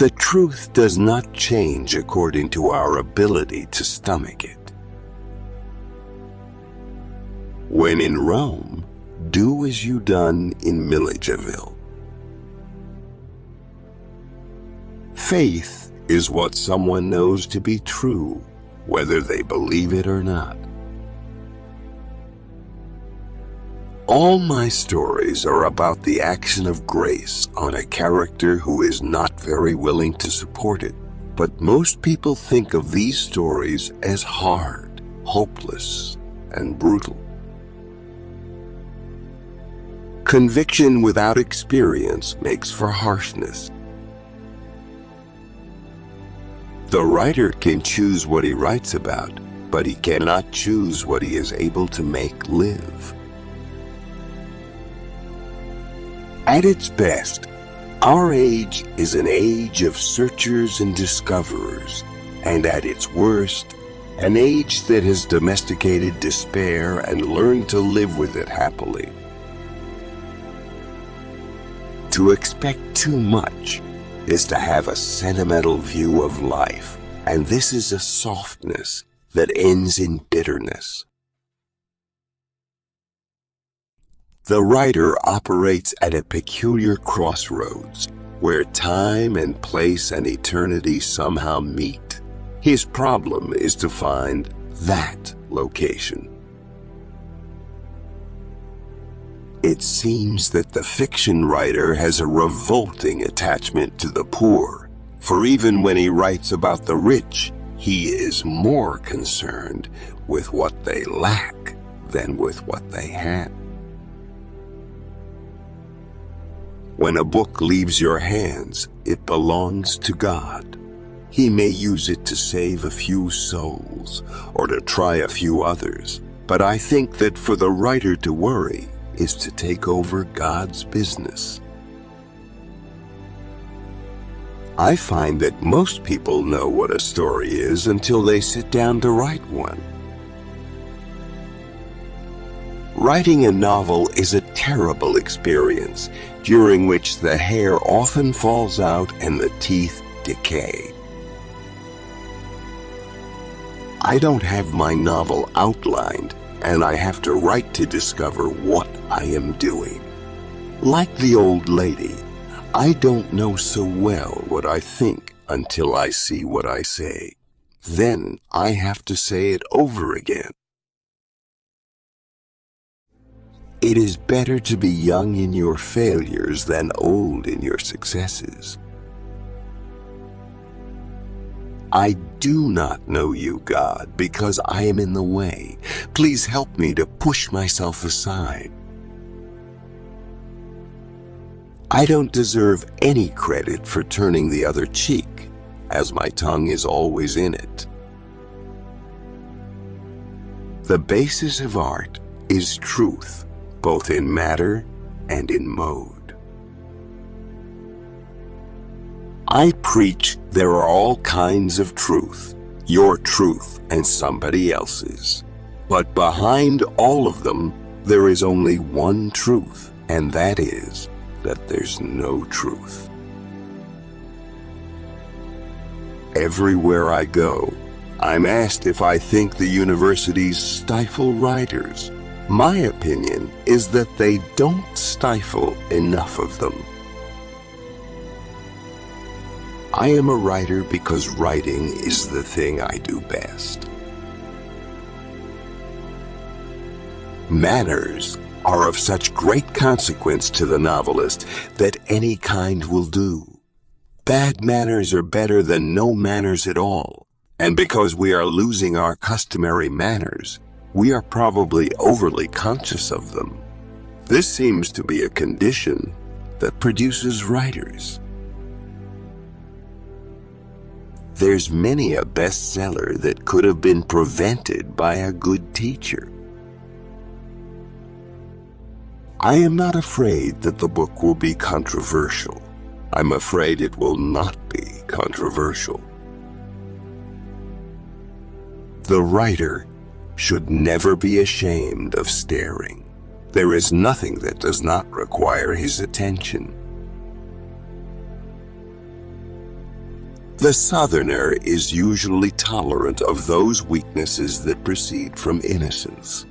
the truth does not change according to our ability to stomach it. When in Rome, do as you done in Milledgeville. Faith is what someone knows to be true, whether they believe it or not. All my stories are about the action of grace on a character who is not very willing to support it, but most people think of these stories as hard, hopeless, and brutal. Conviction without experience makes for harshness. The writer can choose what he writes about, but he cannot choose what he is able to make live. At its best, our age is an age of searchers and discoverers, and at its worst, an age that has domesticated despair and learned to live with it happily. To expect too much is to have a sentimental view of life, and this is a softness that ends in bitterness. The writer operates at a peculiar crossroads where time and place and eternity somehow meet. His problem is to find that location. It seems that the fiction writer has a revolting attachment to the poor, for even when he writes about the rich, he is more concerned with what they lack than with what they have. When a book leaves your hands, it belongs to God. He may use it to save a few souls or to try a few others, but I think that for the writer to worry is to take over God's business. I find that most people know what a story is until they sit down to write one. Writing a novel is a terrible experience during which the hair often falls out and the teeth decay. I don't have my novel outlined, and I have to write to discover what I am doing. Like the old lady, I don't know so well what I think until I see what I say. Then I have to say it over again. It is better to be young in your failures than old in your successes. I do not know you, God, because I am in the way. Please help me to push myself aside. I don't deserve any credit for turning the other cheek, as my tongue is always in it. The basis of art is truth, both in matter and in mode. I preach there are all kinds of truth, your truth and somebody else's. But behind all of them, there is only one truth, and that is that there's no truth. Everywhere I go, I'm asked if I think the universities stifle writers. My opinion is that they don't stifle enough of them. I am a writer because writing is the thing I do best. Manners are of such great consequence to the novelist that any kind will do. Bad manners are better than no manners at all, and because we are losing our customary manners, we are probably overly conscious of them. This seems to be a condition that produces writers. There's many a bestseller that could have been prevented by a good teacher. I am not afraid that the book will be controversial. I'm afraid it will not be controversial. The writer should never be ashamed of staring. There is nothing that does not require his attention. The Southerner is usually tolerant of those weaknesses that proceed from innocence.